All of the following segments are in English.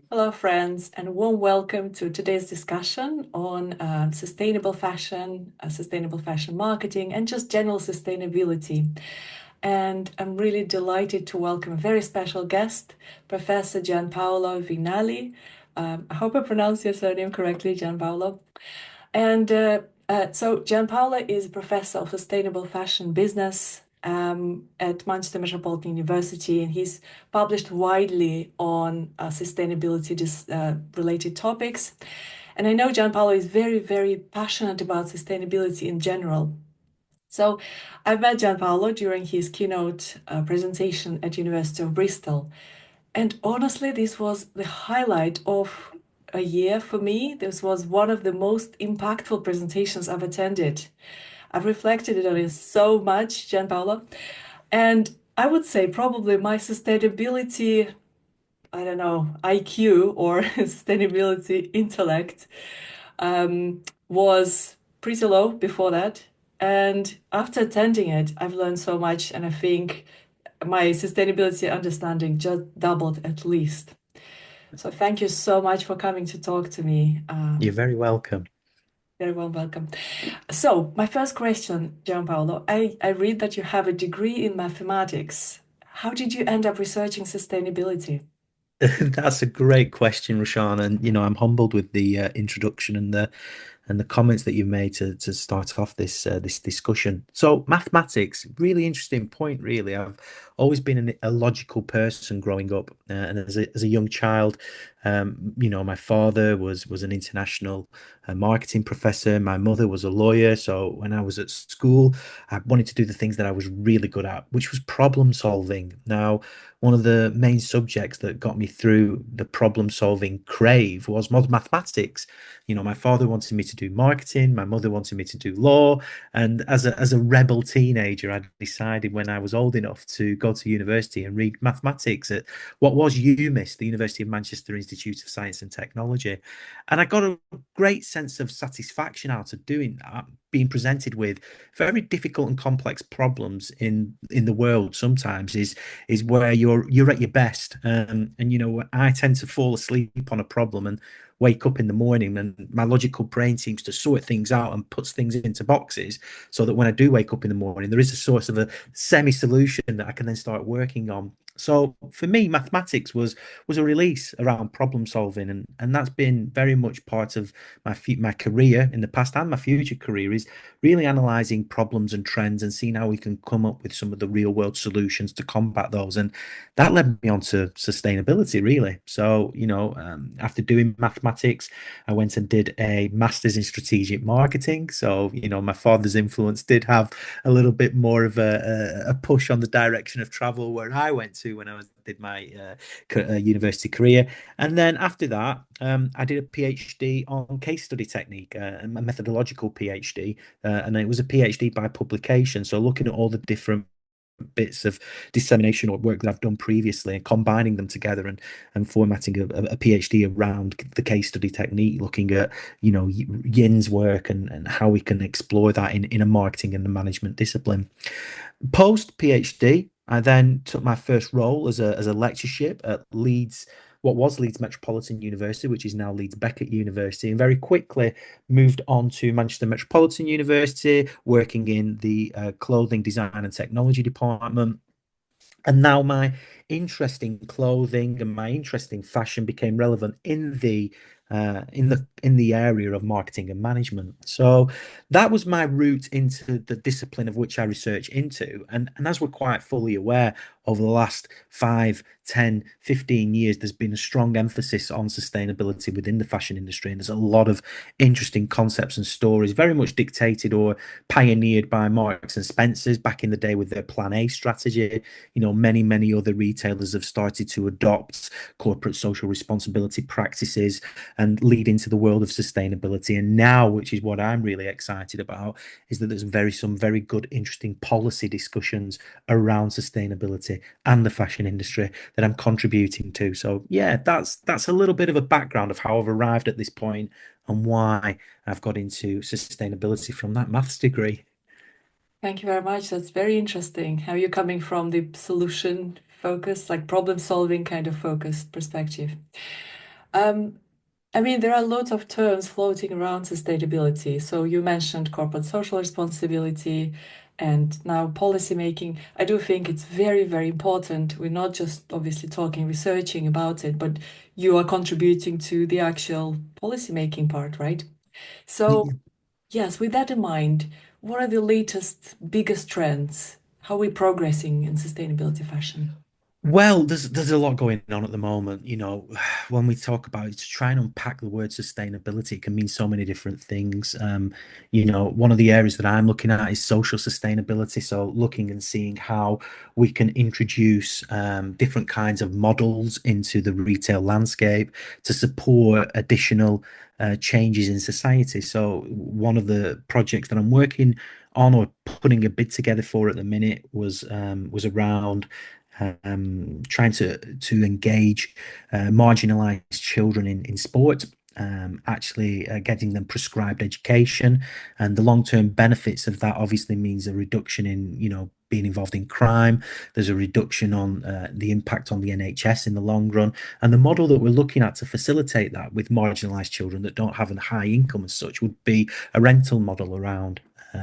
Hello, friends, and a warm welcome to today's discussion on sustainable fashion marketing, and just general sustainability. And I'm really delighted to welcome a very special guest, Professor Gianpaolo Vignali. I hope I pronounced your surname correctly, Gianpaolo. And so Gianpaolo is a professor of sustainable fashion business at Manchester Metropolitan University, and he's published widely on sustainability related topics. And I know Gianpaolo is very, very passionate about sustainability in general. So I met Gianpaolo during his keynote presentation at University of Bristol. And honestly, this was the highlight of a year for me. This was one of the most impactful presentations I've attended. I've reflected on it so much, Gianpaolo. And I would say probably my sustainability, I don't know, IQ or sustainability intellect was pretty low before that. And after attending it, I've learned so much, and I think my sustainability understanding just doubled at least. So thank you so much for coming to talk to me. You're very welcome. Very well welcome. So my first question, Gianpaolo, I read that you have a degree in mathematics. How did you end up researching sustainability? That's a great question, Rashan, and I'm humbled with the introduction and the comments that you've made to start off this discussion. So mathematics, really interesting point. Really, I've always been a logical person growing up, and as a young child, my father was an international marketing professor. My mother was a lawyer. So when I was at school, I wanted to do the things that I was really good at, which was problem solving. Now, one of the main subjects that got me through the problem solving crave was modern mathematics. My father wanted me to do marketing, my mother wanted me to do law, and as a rebel teenager, I decided when I was old enough to go to university and read mathematics at what was UMIS, the University of Manchester Institute of Science and Technology. And I got a great sense of satisfaction out of doing that, being presented with very difficult and complex problems in the world sometimes is where you're at your best. And I tend to fall asleep on a problem and wake up in the morning, and my logical brain seems to sort things out and puts things into boxes so that when I do wake up in the morning, there is a sort of a semi-solution that I can then start working on. So for me, mathematics was a release around problem solving, and that's been very much part of my career in the past and my future career is really analyzing problems and trends and seeing how we can come up with some of the real world solutions to combat those. And that led me on to sustainability, really. So, after doing mathematics, I went and did a master's in strategic marketing. So, my father's influence did have a little bit more of a push on the direction of travel where I went to when did my university career. And then after that, I did a PhD on case study technique, a methodological PhD, and it was a PhD by publication. So looking at all the different bits of dissemination or work that I've done previously and combining them together and formatting a PhD around the case study technique, looking at Yin's work and how we can explore that in a marketing and a management discipline. Post PhD, I then took my first role as a lectureship at what was Leeds Metropolitan University, which is now Leeds Beckett University, and very quickly moved on to Manchester Metropolitan University, working in the clothing design and technology department. And now my interest in clothing and my interest in fashion became relevant in the area of marketing and management. So that was my route into the discipline of which I research into. And as we're quite fully aware, over the last 5, 10, 15 years, there's been a strong emphasis on sustainability within the fashion industry. And there's a lot of interesting concepts and stories, very much dictated or pioneered by Marks and Spencer's back in the day with their Plan A strategy. Many other retailers have started to adopt corporate social responsibility practices and lead into the world of sustainability. And now, which is what I'm really excited about, is that there's some very good, interesting policy discussions around sustainability and the fashion industry that I'm contributing to. So yeah, that's a little bit of a background of how I've arrived at this point and why I've got into sustainability from that maths degree. Thank you very much. That's very interesting. How you're coming from the solution focus, like problem solving kind of focused perspective. Um, I mean, there are lots of terms floating around sustainability. So you mentioned corporate social responsibility and now policy making. I do think it's very, very important. We're not just obviously talking, researching about it, but you are contributing to the actual policy making part, right? So, yes, with that in mind, what are the latest, biggest trends? How are we progressing in sustainability fashion? Well, there's a lot going on at the moment. When we talk about it, to try and unpack the word sustainability, it can mean so many different things. One of the areas that I'm looking at is social sustainability. So looking and seeing how we can introduce different kinds of models into the retail landscape to support additional changes in society. So one of the projects that I'm working on or putting a bid together for at the minute was around trying to engage marginalized children in sport, actually getting them prescribed education, and the long-term benefits of that obviously means a reduction in being involved in crime. There's a reduction on the impact on the NHS in the long run, and the model that we're looking at to facilitate that with marginalized children that don't have a high income as such would be a rental model around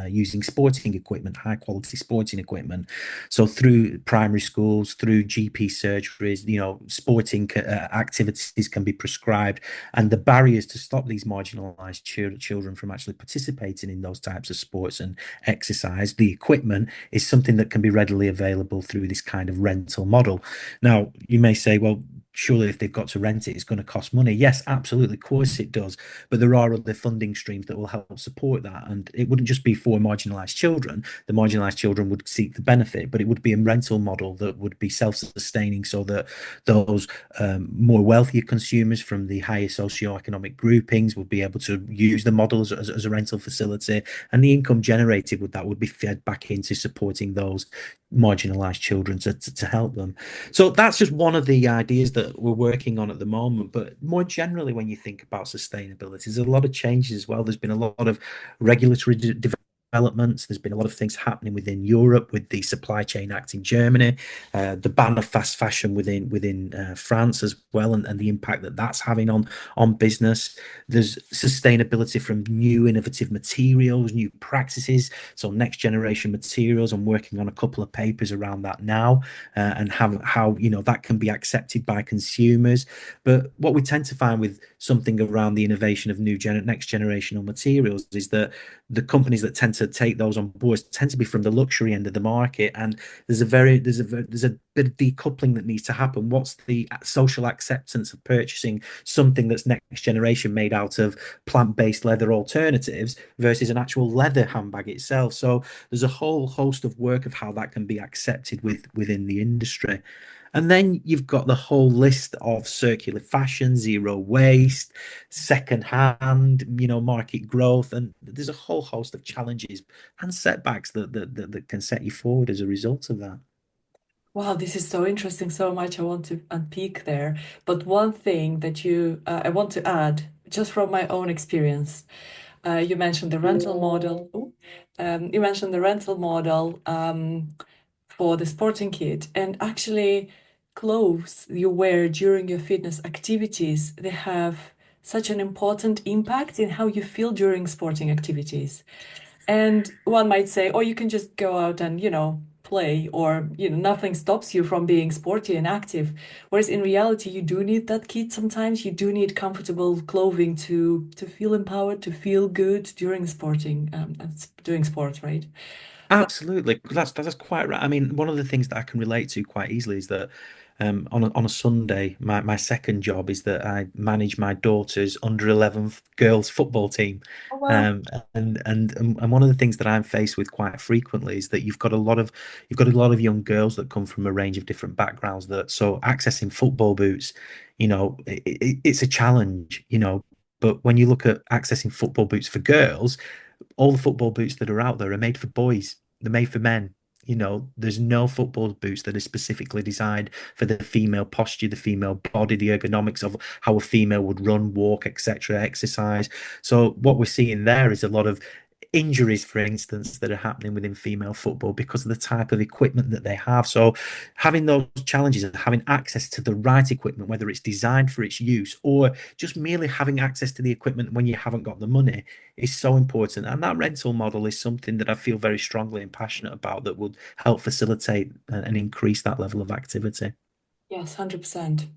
using sporting equipment, high quality sporting equipment. So through primary schools, through GP surgeries, sporting activities can be prescribed, and the barriers to stop these marginalised children from actually participating in those types of sports and exercise, the equipment is something that can be readily available through this kind of rental model. Now, you may say, well, surely if they've got to rent it, it's going to cost money. Yes, absolutely, of course it does. But there are other funding streams that will help support that. And it wouldn't just be for marginalised children. The marginalised children would seek the benefit, but it would be a rental model that would be self-sustaining so that those more wealthier consumers from the higher socioeconomic groupings would be able to use the model as a rental facility. And the income generated with that would be fed back into supporting those marginalised children to help them. So that's just one of the ideas that we're working on at the moment. But more generally, when you think about sustainability, there's a lot of changes as well. There's been a lot of regulatory developments. There's been a lot of things happening within Europe with the Supply Chain Act in Germany, the ban of fast fashion within France as well, and the impact that that's having on business. There's sustainability from new innovative materials, new practices, so next generation materials. I'm working on a couple of papers around that now, and how that can be accepted by consumers. But what we tend to find with something around the innovation of next generational materials is that the companies that tend to take those on board tend to be from the luxury end of the market, and there's a bit of decoupling that needs to happen. What's the social acceptance of purchasing something that's next generation made out of plant-based leather alternatives versus an actual leather handbag itself? So there's a whole host of work of how that can be accepted within the industry. And then you've got the whole list of circular fashion, zero waste, second hand, market growth. And there's a whole host of challenges and setbacks that can set you forward as a result of that. Wow, this is so interesting. So much I want to unpick there. But one thing that I want to add, just from my own experience, you mentioned the rental model. You mentioned the rental model for the sporting kit, and actually, clothes you wear during your fitness activities, they have such an important impact in how you feel during sporting activities. And one might say, oh, you can just go out and, play, or, nothing stops you from being sporty and active. Whereas in reality, you do need that kit sometimes. You do need comfortable clothing to feel empowered, to feel good during doing sports, right? So, Absolutely, that's quite right. I mean, one of the things that I can relate to quite easily is that on a Sunday, my second job is that I manage my daughter's under 11 girls football team, oh, wow. um, and one of the things that I'm faced with quite frequently is that you've got a lot of young girls that come from a range of different backgrounds, that so accessing football boots, it's a challenge, But when you look at accessing football boots for girls, all the football boots that are out there are made for boys. They're made for men. There's no football boots that are specifically designed for the female posture, the female body, the ergonomics of how a female would run, walk, etc., exercise. So what we're seeing there is a lot of injuries, for instance, that are happening within female football because of the type of equipment that they have. So having those challenges of having access to the right equipment, whether it's designed for its use or just merely having access to the equipment when you haven't got the money, is so important. And that rental model is something that I feel very strongly and passionate about that would help facilitate and increase that level of activity. Yes, 100%.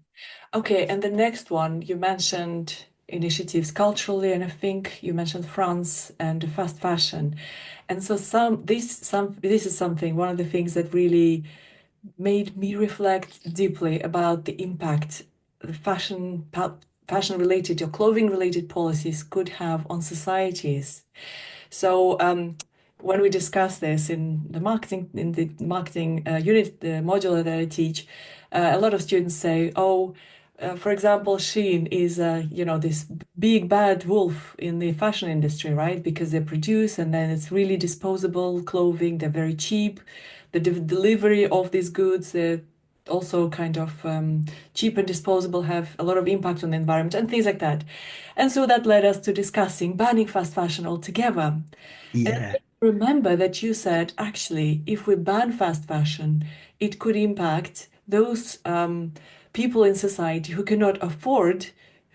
Okay, and the next one, you mentioned initiatives culturally, and I think you mentioned France and the fast fashion. And so this is something, one of the things that really made me reflect deeply about the impact the fashion related or clothing related policies could have on societies. So when we discuss this in the marketing unit, the module that I teach, a lot of students say, "Oh, for example, Shein is this big bad wolf in the fashion industry, right? Because they produce and then it's really disposable clothing. They're very cheap. The delivery of these goods, they're also kind of cheap and disposable, have a lot of impact on the environment and things like that." And so that led us to discussing banning fast fashion altogether. And Yeah, I remember that you said, actually, if we ban fast fashion, it could impact those people in society who cannot afford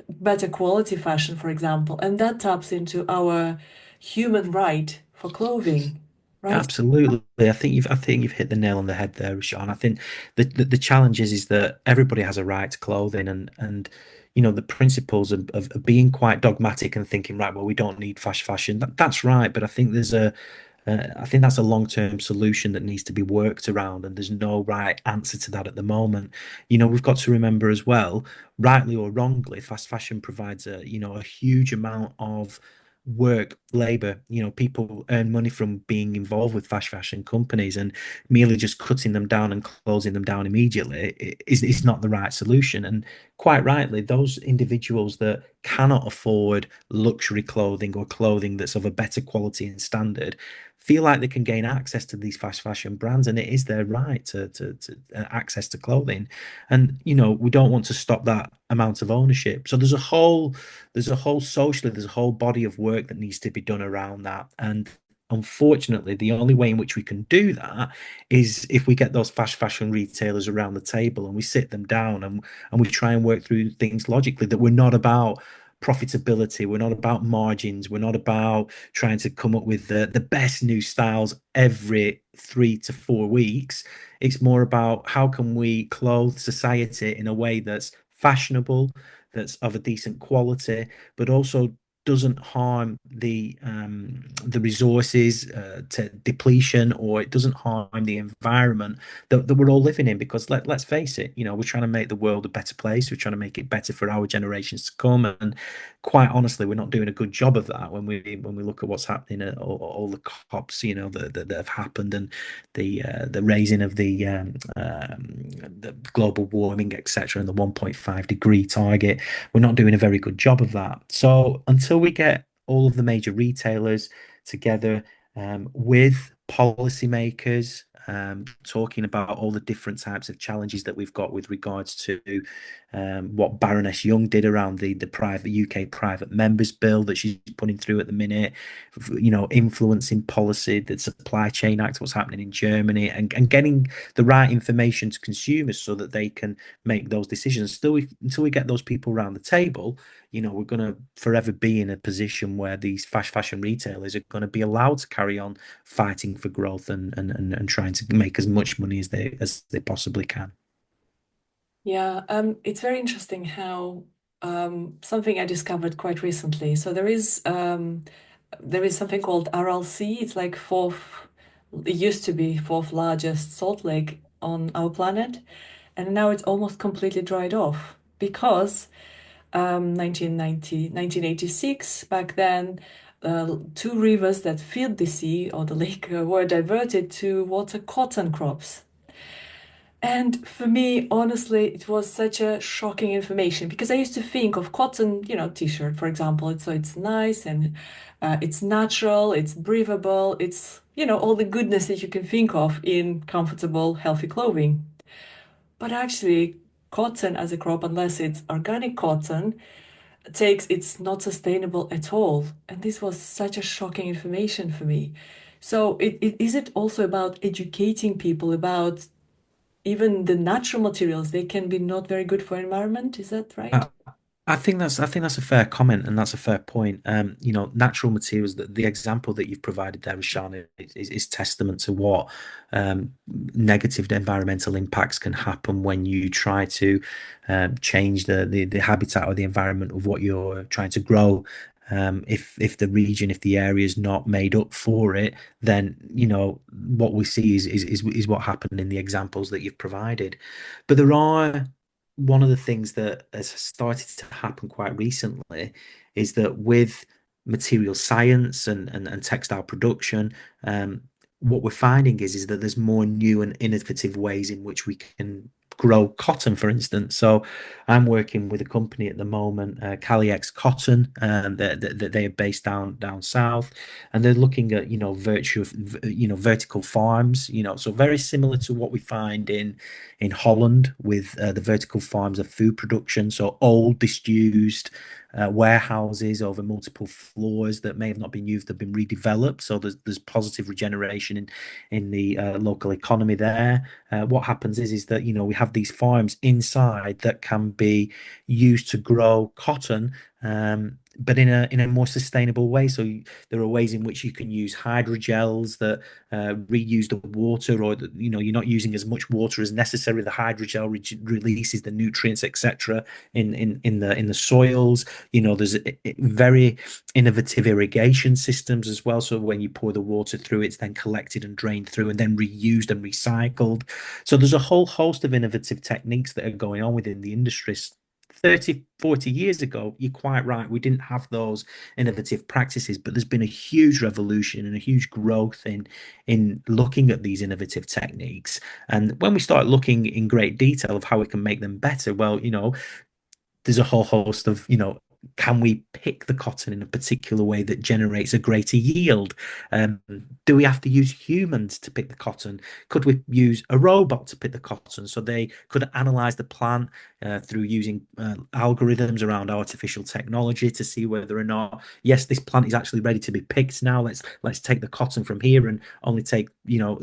better quality fashion, for example. And that taps into our human right for clothing, right? absolutely. I think you've hit the nail on the head there, Sean. I think the challenge is that everybody has a right to clothing, and the principles of being quite dogmatic and thinking, right, well, we don't need fast fashion. That's right, but I think that's a long-term solution that needs to be worked around, and there's no right answer to that at the moment. We've got to remember as well, rightly or wrongly, fast fashion provides a huge amount of work, labor. People earn money from being involved with fast fashion companies, and merely just cutting them down and closing them down immediately is not the right solution. And quite rightly, those individuals that cannot afford luxury clothing or clothing that's of a better quality and standard feel like they can gain access to these fast fashion brands, and it is their right to access to clothing. And we don't want to stop that amount of ownership. So there's a whole body of work that needs to be done around that. And unfortunately, the only way in which we can do that is if we get those fast fashion retailers around the table and we sit them down and we try and work through things logically, that we're not about profitability, we're not about margins, we're not about trying to come up with the best new styles every 3 to 4 weeks. It's more about how can we clothe society in a way that's fashionable, that's of a decent quality, but also doesn't harm the resources to depletion, or it doesn't harm the environment that we're all living in. Because let's face it, we're trying to make the world a better place. We're trying to make it better for our generations to come. And quite honestly, we're not doing a good job of that when we look at what's happening at all the COPs, that have happened, and the raising of the global warming, etc., and the 1.5 degree target. We're not doing a very good job of that. So until we get all of the major retailers together with policymakers, talking about all the different types of challenges that we've got with regards to what Baroness Young did around the private UK private members bill that she's putting through at the minute, influencing policy, the supply chain act, what's happening in Germany, and getting the right information to consumers so that they can make those decisions. Until we get those people around the table, we're going to forever be in a position where these fast fashion retailers are going to be allowed to carry on fighting for growth and trying to make as much money as they possibly can. Yeah, it's very interesting how something I discovered quite recently. So there is something called RLC. It's like it used to be fourth largest salt lake on our planet, and now it's almost completely dried off because 1986, back then, two rivers that feed the sea or the lake were diverted to water cotton crops. And for me, honestly, it was such a shocking information because I used to think of cotton, t-shirt, for example. It's nice and it's natural, it's breathable, it's, all the goodness that you can think of in comfortable, healthy clothing. But actually, cotton as a crop, unless it's organic cotton, takes, it's not sustainable at all. And this was such a shocking information for me. So is it also about educating people about even the natural materials? They can be not very good for environment. Is that right? I, I think that's a fair comment, and that's a fair point. Natural materials. The example that you've provided there, Shana, is testament to what negative environmental impacts can happen when you try to change the habitat or the environment of what you're trying to grow. If the region, if the area is not made up for it, then what we see is what happened in the examples that you've provided. But there are one of the things that has started to happen quite recently is that with material science and textile production, what we're finding is that there's more new and innovative ways in which we can grow cotton, for instance. So I'm working with a company at the moment, Cali Cotton, and they are based down south, and they're looking at vertical farms, so very similar to what we find in Holland with the vertical farms of food production. So old, disused warehouses over multiple floors that may have not been used have been redeveloped. So there's positive regeneration in the local economy there. What happens is that we have these farms inside that can be used to grow cotton. But in a more sustainable way. So there are ways in which you can use hydrogels that reuse the water, or you're not using as much water as necessary. The hydrogel releases the nutrients, etc., in the soils. There's very innovative irrigation systems as well. So when you pour the water through, it's then collected and drained through and then reused and recycled. So there's a whole host of innovative techniques that are going on within the industry. 30, 40 years ago, you're quite right. We didn't have those innovative practices, but there's been a huge revolution and a huge growth in looking at these innovative techniques. And when we start looking in great detail of how we can make them better, well, there's a whole host of, can we pick the cotton in a particular way that generates a greater yield? Do we have to use humans to pick the cotton? Could we use a robot to pick the cotton so they could analyze the plant through using algorithms around artificial technology to see whether or not, yes, this plant is actually ready to be picked now. Let's take the cotton from here and only take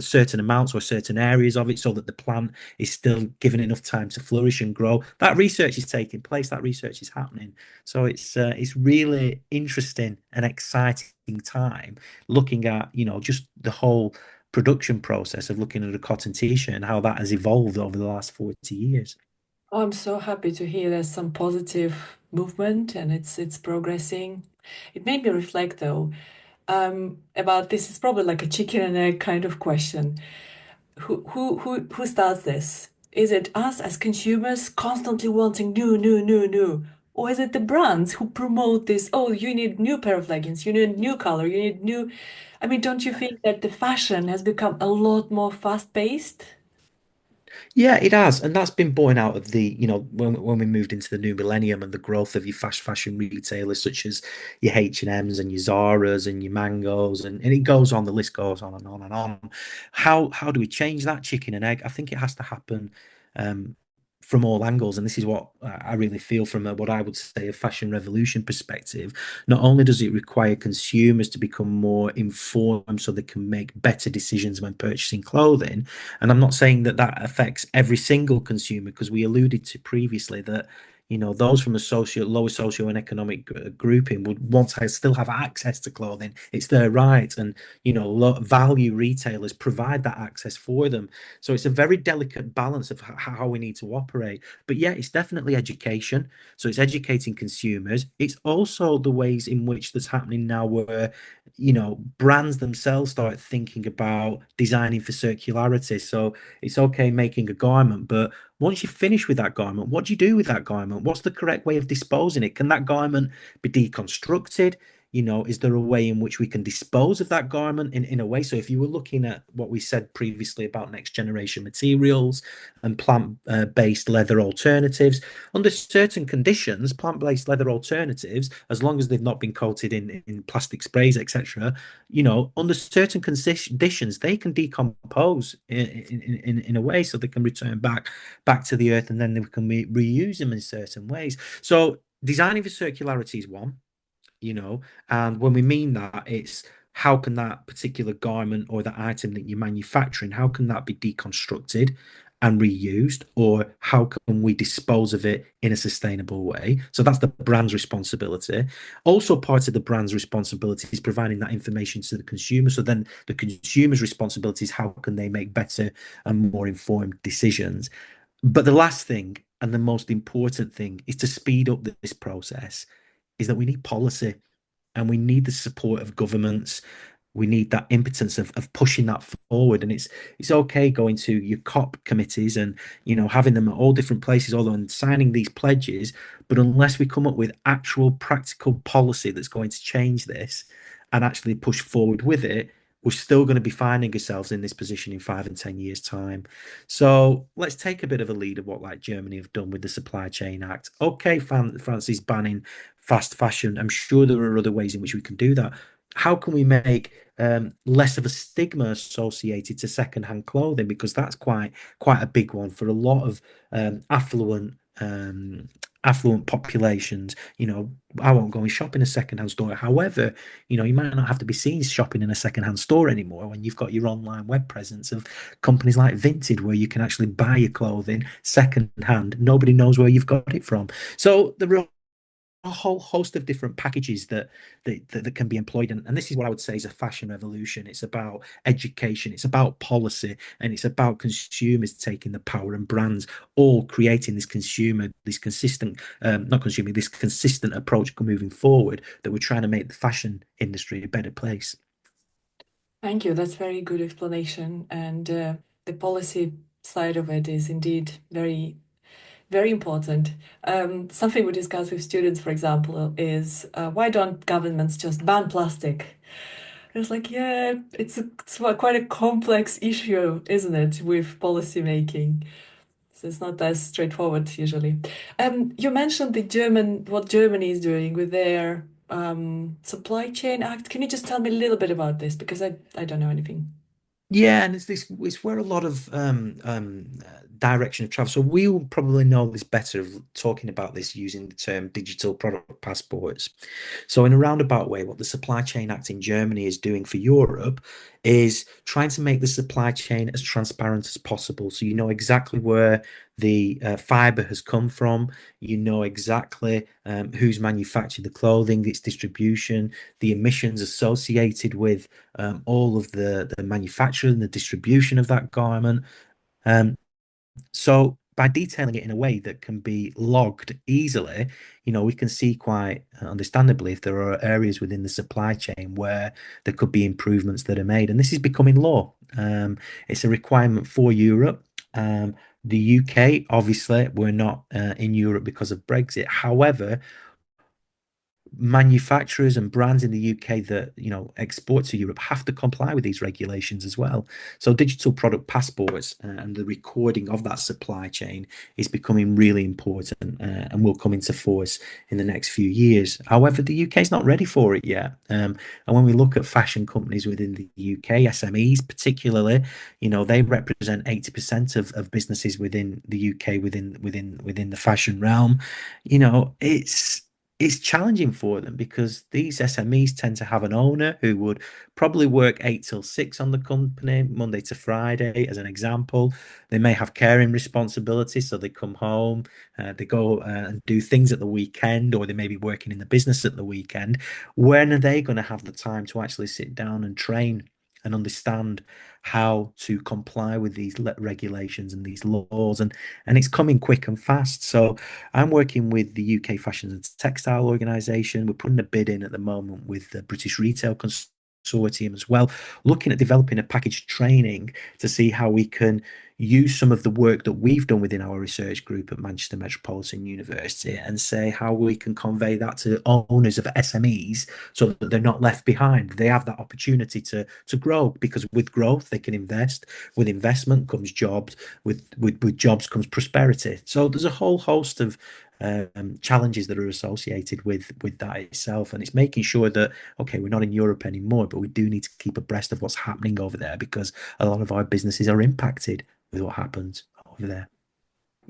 certain amounts or certain areas of it so that the plant is still given enough time to flourish and grow. That research is taking place. That research is happening. So it's really interesting and exciting time looking at just the whole production process of looking at a cotton t-shirt and how that has evolved over the last 40 years. Oh, I'm so happy to hear there's some positive movement and it's progressing. It made me reflect though, about this. It's probably like a chicken and egg kind of question. Who starts this? Is it us as consumers constantly wanting new, new, new, new? Or is it the brands who promote this? Oh, you need new pair of leggings, you need new color, you need new. I mean, don't you think that the fashion has become a lot more fast-paced? Yeah, it has, and that's been born out of when we moved into the new millennium and the growth of your fast fashion retailers such as your H&Ms and your Zaras and your Mangos, and it goes on. The list goes on and on and on. How do we change that chicken and egg? I think it has to happen um, from all angles, and this is what I really feel from what I would say a fashion revolution perspective. Not only does it require consumers to become more informed so they can make better decisions when purchasing clothing, and I'm not saying that that affects every single consumer, because we alluded to previously that those from a lower socio and economic grouping would want to still have access to clothing. It's their right, and value retailers provide that access for them. So it's a very delicate balance of how we need to operate. But yeah, it's definitely education. So it's educating consumers. It's also the ways in which that's happening now, where brands themselves start thinking about designing for circularity. So it's okay making a garment, but once you finish with that garment, what do you do with that garment? What's the correct way of disposing it? Can that garment be deconstructed? Is there a way in which we can dispose of that garment in a way? So if you were looking at what we said previously about next generation materials and plant-based leather alternatives, under certain conditions, plant-based leather alternatives, as long as they've not been coated in plastic sprays, etc., under certain conditions, they can decompose in a way so they can return back to the earth, and then we can reuse them in certain ways. So designing for circularity is one, and when we mean that, it's how can that particular garment or that item that you're manufacturing, how can that be deconstructed and reused, or how can we dispose of it in a sustainable way? So that's the brand's responsibility. Also, part of the brand's responsibility is providing that information to the consumer. So then the consumer's responsibility is how can they make better and more informed decisions. But the last thing and the most important thing is to speed up this process is that we need policy and we need the support of governments. We need that impotence of pushing that forward. And it's okay going to your COP committees and having them at all different places, all and signing these pledges. But unless we come up with actual practical policy that's going to change this and actually push forward with it, we're still going to be finding ourselves in this position in 5 and 10 years' time. So let's take a bit of a lead of what like Germany have done with the Supply Chain Act. Okay, France is banning fast fashion. I'm sure there are other ways in which we can do that. How can we make less of a stigma associated to secondhand clothing? Because that's quite a big one for a lot of affluent populations. I won't go and shop in a secondhand store. However, you might not have to be seen shopping in a secondhand store anymore when you've got your online web presence of companies like Vinted, where you can actually buy your clothing secondhand. Nobody knows where you've got it from. So there are a whole host of different packages that can be employed, and this is what I would say is a fashion revolution. It's about education, it's about policy, and it's about consumers taking the power and brands all creating this consistent not consuming this consistent approach moving forward, that we're trying to make the fashion industry a better place. Thank you. That's very good explanation. And the policy side of it is indeed very important. Something we discuss with students, for example, is why don't governments just ban plastic? And it's like, yeah, quite a complex issue, isn't it, with policy making? So it's not as straightforward usually. You mentioned what Germany is doing with their supply chain act. Can you just tell me a little bit about this? Because I don't know anything. Yeah, and it's where a lot of direction of travel. So we will probably know this better of talking about this using the term digital product passports. So in a roundabout way, what the Supply Chain Act in Germany is doing for Europe is trying to make the supply chain as transparent as possible. So you know exactly where the fiber has come from, you know exactly who's manufactured the clothing, its distribution, the emissions associated with all of the manufacture and the distribution of that garment. Um, so by detailing it in a way that can be logged easily, we can see quite understandably if there are areas within the supply chain where there could be improvements that are made. And this is becoming law. It's a requirement for Europe. The UK, obviously, we're not in Europe because of Brexit. However, manufacturers and brands in the UK that export to Europe have to comply with these regulations as well. So digital product passports and the recording of that supply chain is becoming really important and will come into force in the next few years. However, the UK is not ready for it yet. And when we look at fashion companies within the UK, SMEs particularly, they represent 80% of businesses within the UK within the fashion realm. It's challenging for them because these SMEs tend to have an owner who would probably work 8 till 6 on the company, Monday to Friday, as an example. They may have caring responsibilities, so they come home, they go and do things at the weekend, or they may be working in the business at the weekend. When are they going to have the time to actually sit down and train and understand how to comply with these regulations and these laws? And it's coming quick and fast. So I'm working with the UK Fashion and Textile Organisation. We're putting a bid in at the moment with the British Retail Consortium as well, looking at developing a package training to see how we can use some of the work that we've done within our research group at Manchester Metropolitan University and say how we can convey that to owners of SMEs so that they're not left behind. They have that opportunity to grow, because with growth they can invest. With investment comes jobs. With jobs comes prosperity. So there's a whole host of challenges that are associated with that itself, and it's making sure that okay, we're not in Europe anymore, but we do need to keep abreast of what's happening over there, because a lot of our businesses are impacted with what happens over there.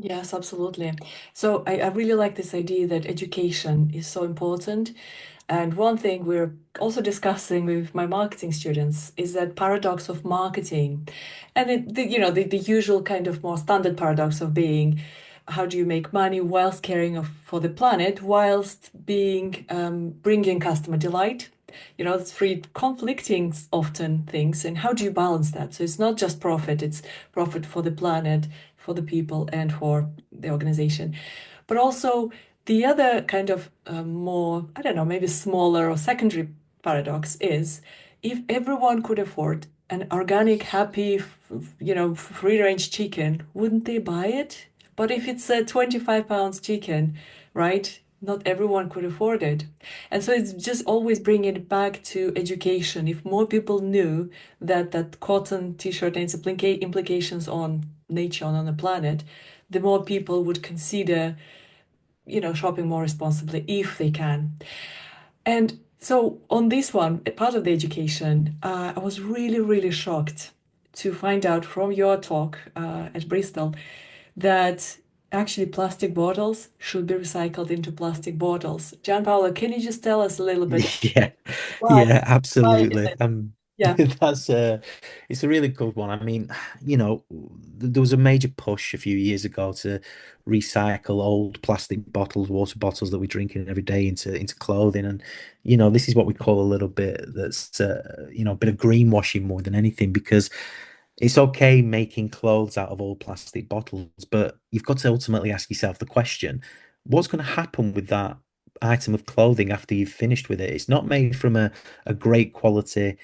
Yes, absolutely. So I really like this idea that education is so important. And one thing we're also discussing with my marketing students is that paradox of marketing. And the usual kind of more standard paradox of being, how do you make money whilst caring for the planet, whilst being bringing customer delight? It's three conflicting often things. And how do you balance that? So it's not just profit, it's profit for the planet, for the people, and for the organization. But also, the other kind of more, I don't know, maybe smaller or secondary paradox is if everyone could afford an organic, happy, free range chicken, wouldn't they buy it? But if it's a 25 pounds chicken, right? Not everyone could afford it. And so it's just always bringing it back to education. If more people knew that cotton t-shirt and its implications on nature and on the planet, the more people would consider shopping more responsibly if they can. And so on this one, part of the education, I was really, really shocked to find out from your talk at Bristol that actually plastic bottles should be recycled into plastic bottles. Gianpaolo, can you just tell us a little bit Yeah, why? yeah, Why is absolutely. it? Yeah. That's it's a really good one. I mean, there was a major push a few years ago to recycle old plastic bottles, water bottles that we drink in every day into clothing, and this is what we call a little bit that's a bit of greenwashing more than anything because it's okay making clothes out of old plastic bottles, but you've got to ultimately ask yourself the question, what's going to happen with that item of clothing after you've finished with it? It's not made from a great quality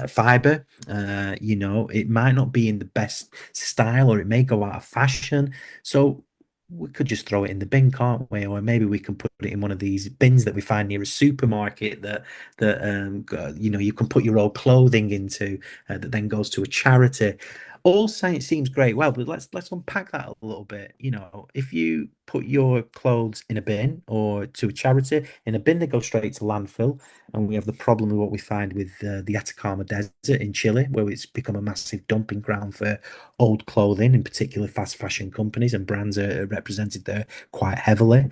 fiber. It might not be in the best style or it may go out of fashion. So we could just throw it in the bin, can't we? Or maybe we can put it in one of these bins that we find near a supermarket that you can put your old clothing into that then goes to a charity. All science seems great. Well, but let's unpack that a little bit. If you put your clothes in a bin or to a charity, in a bin they go straight to landfill, and we have the problem of what we find with the Atacama Desert in Chile, where it's become a massive dumping ground for old clothing, in particular fast fashion companies and brands are represented there quite heavily.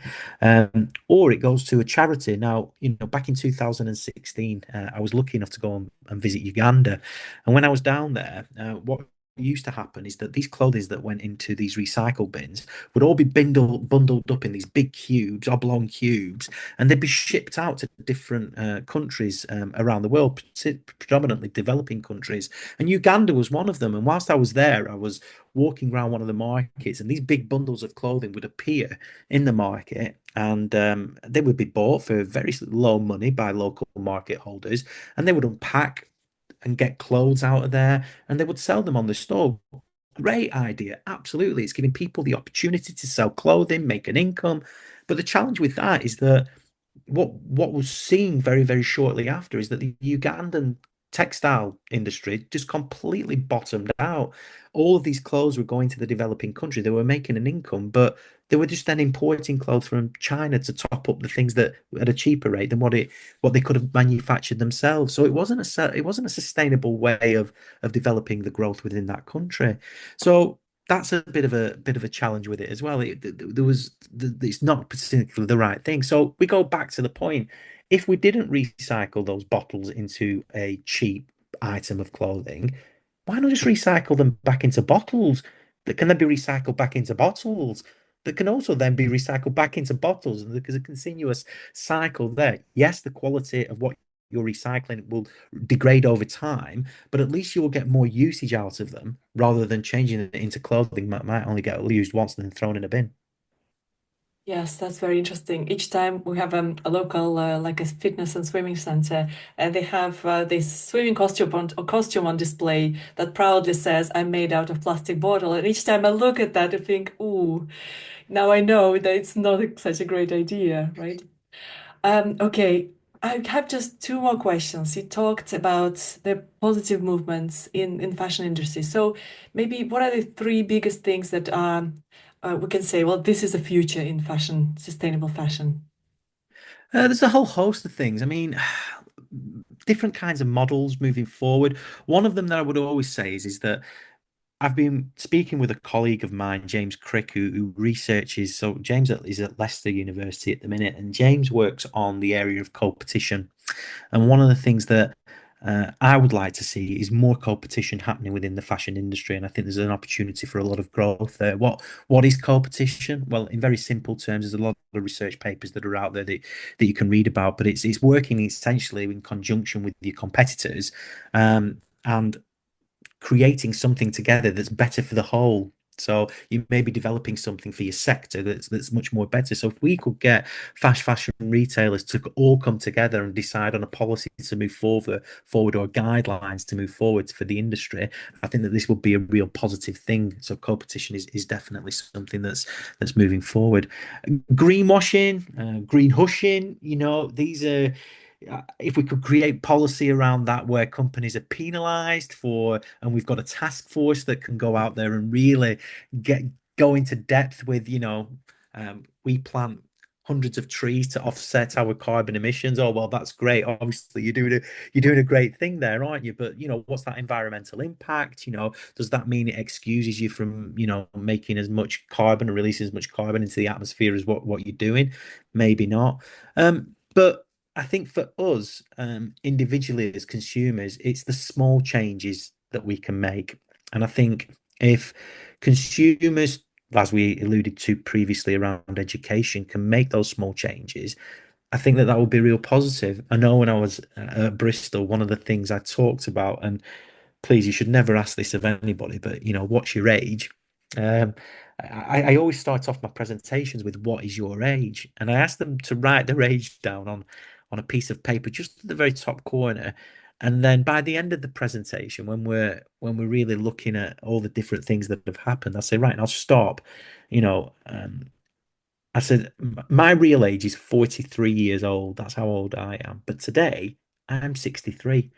Or it goes to a charity. Now, back in 2016, I was lucky enough to go and visit Uganda. And when I was down there, what used to happen is that these clothes that went into these recycle bins would all be bundled up in these big cubes, oblong cubes, and they'd be shipped out to different countries around the world, predominantly developing countries. And Uganda was one of them. And whilst I was there, I was walking around one of the markets, and these big bundles of clothing would appear in the market, and they would be bought for very low money by local market holders, and they would unpack and get clothes out of there, and they would sell them on the store. Great idea, absolutely. It's giving people the opportunity to sell clothing, make an income. But the challenge with that is that what was seen very, very shortly after is that the Ugandan textile industry just completely bottomed out. All of these clothes were going to the developing country. They were making an income, but they were just then importing clothes from China to top up the things that at a cheaper rate than what they could have manufactured themselves. So it wasn't a sustainable way of developing the growth within that country. So that's a bit of a challenge with it as well. It's not particularly the right thing. So we go back to the point. If we didn't recycle those bottles into a cheap item of clothing, why not just recycle them back into bottles that can then be recycled back into bottles that can also then be recycled back into bottles? And there's a continuous cycle there. Yes, the quality of what you're recycling will degrade over time, but at least you will get more usage out of them rather than changing it into clothing that might only get used once and then thrown in a bin. Yes, that's very interesting. Each time we have a local, like a fitness and swimming center, and they have this swimming costume on display that proudly says, "I'm made out of plastic bottle." And each time I look at that, I think, "Ooh, now I know that it's not such a great idea, right?" Okay, I have just two more questions. You talked about the positive movements in fashion industry. So maybe what are the three biggest things that we can say, well, this is the future in fashion, sustainable fashion? There's a whole host of things. I mean, different kinds of models moving forward. One of them that I would always say is that I've been speaking with a colleague of mine, James Crick, who researches. So James is at Leicester University at the minute, and James works on the area of competition. And one of the things that I would like to see is more competition happening within the fashion industry, and I think there's an opportunity for a lot of growth there. What is competition? Well, in very simple terms, there's a lot of research papers that are out there that you can read about, but it's working essentially in conjunction with your competitors, and creating something together that's better for the whole. So you may be developing something for your sector that's much more better. So if we could get fast fashion retailers to all come together and decide on a policy to move forward or guidelines to move forward for the industry, I think that this would be a real positive thing. So competition is definitely something that's moving forward. Greenwashing, green hushing, these are if we could create policy around that where companies are penalized for, and we've got a task force that can go out there and really get go into depth with, we plant hundreds of trees to offset our carbon emissions. Oh, well, that's great. Obviously, you're doing a great thing there, aren't you? But what's that environmental impact? Does that mean it excuses you from, making as much carbon or releasing as much carbon into the atmosphere as what you're doing? Maybe not. But I think for us, individually as consumers, it's the small changes that we can make. And I think if consumers, as we alluded to previously around education, can make those small changes, I think that would be real positive. I know when I was at Bristol, one of the things I talked about, and please, you should never ask this of anybody, but what's your age? Um, I always start off my presentations with what is your age? And I ask them to write their age down on a piece of paper just at the very top corner. And then by the end of the presentation, when we're really looking at all the different things that have happened, I say, right, and I'll stop. I said, my real age is 43 years old. That's how old I am. But today I'm 63.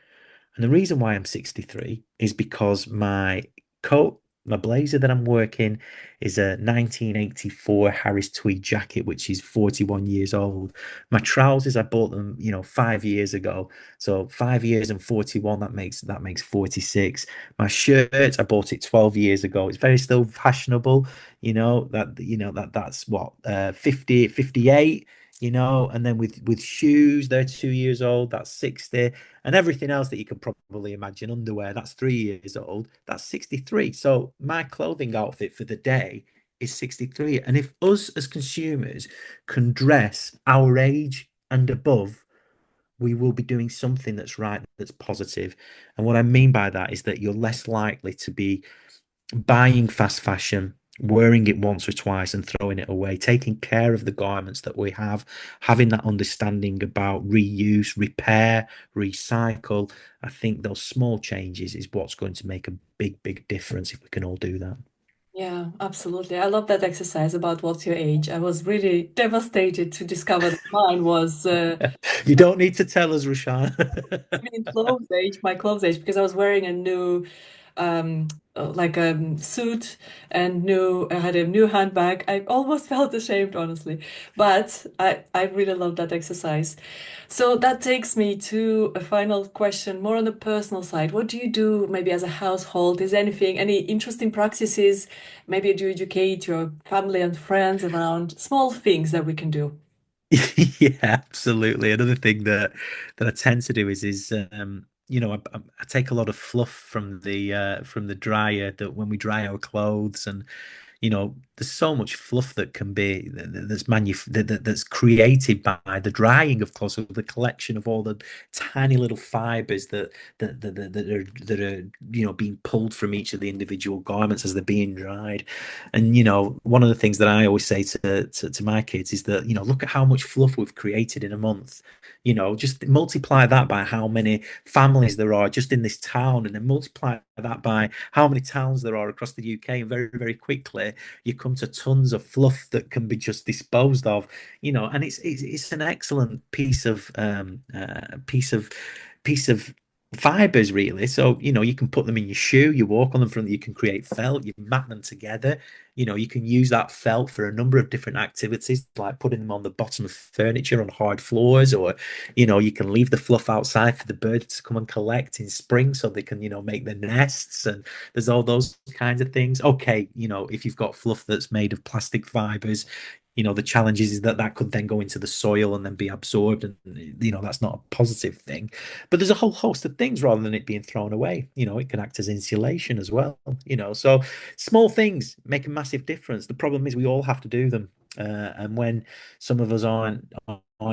And the reason why I'm 63 is because my coat, my blazer that I'm working is a 1984 Harris tweed jacket, which is 41 years old. My trousers, I bought them, 5 years ago. So 5 years and 41, that makes 46. My shirt, I bought it 12 years ago. It's very still fashionable, that's what, 50, 58, and then with shoes, they're 2 years old, that's 60, and everything else that you could probably imagine, underwear, that's 3 years old, that's 63. So my clothing outfit for the day is 63. And if us as consumers can dress our age and above, we will be doing something that's right, that's positive. And what I mean by that is that you're less likely to be buying fast fashion, wearing it once or twice and throwing it away, taking care of the garments that we have, having that understanding about reuse, repair, recycle. I think those small changes is what's going to make a big, big difference if we can all do that. Yeah, absolutely. I love that exercise about what's your age. I was really devastated to discover that mine was You don't need to tell us, Rushan. clothes age, my clothes age, because I was wearing a new like a suit and new I had a new handbag. I almost felt ashamed, honestly, but I really love that exercise. So that takes me to a final question, more on the personal side. What do you do maybe as a household? Is anything, any interesting practices? Maybe do you educate your family and friends around small things that we can do? Yeah, absolutely. Another thing that I tend to do I take a lot of fluff from the dryer that when we dry our clothes, and there's so much fluff that can be that's created by the drying of clothes, so the collection of all the tiny little fibers that are being pulled from each of the individual garments as they're being dried. And one of the things that I always say to my kids is that look at how much fluff we've created in a month. Just multiply that by how many families there are just in this town, and then multiply that by how many towns there are across the UK, and very, very quickly you come to tons of fluff that can be just disposed of. And it's an excellent piece of fibers really. So, you can put them in your shoe, you walk on them from, you can create felt, you mat them together. You can use that felt for a number of different activities, like putting them on the bottom of furniture on hard floors, or, you can leave the fluff outside for the birds to come and collect in spring so they can, make their nests. And there's all those kinds of things. Okay, if you've got fluff that's made of plastic fibers, the challenge is that that could then go into the soil and then be absorbed, and that's not a positive thing. But there's a whole host of things rather than it being thrown away. It can act as insulation as well. So small things make a massive difference. The problem is we all have to do them, and when some of us aren't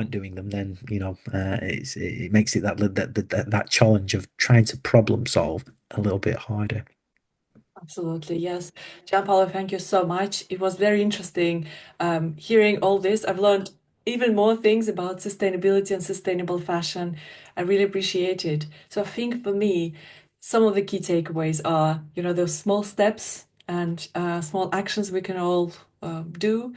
doing them, then it makes it that challenge of trying to problem solve a little bit harder. Absolutely, yes. Gianpaolo, thank you so much. It was very interesting hearing all this. I've learned even more things about sustainability and sustainable fashion. I really appreciate it. So I think for me, some of the key takeaways are, those small steps and small actions we can all do,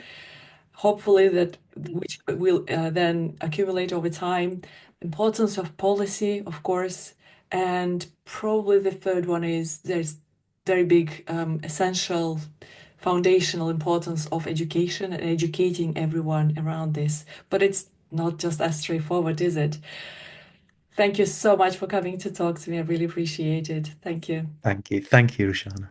hopefully that which will then accumulate over time. Importance of policy, of course, and probably the third one is there's very big essential foundational importance of education and educating everyone around this. But it's not just as straightforward, is it? Thank you so much for coming to talk to me. I really appreciate it. Thank you. Thank you. Thank you, Rushana.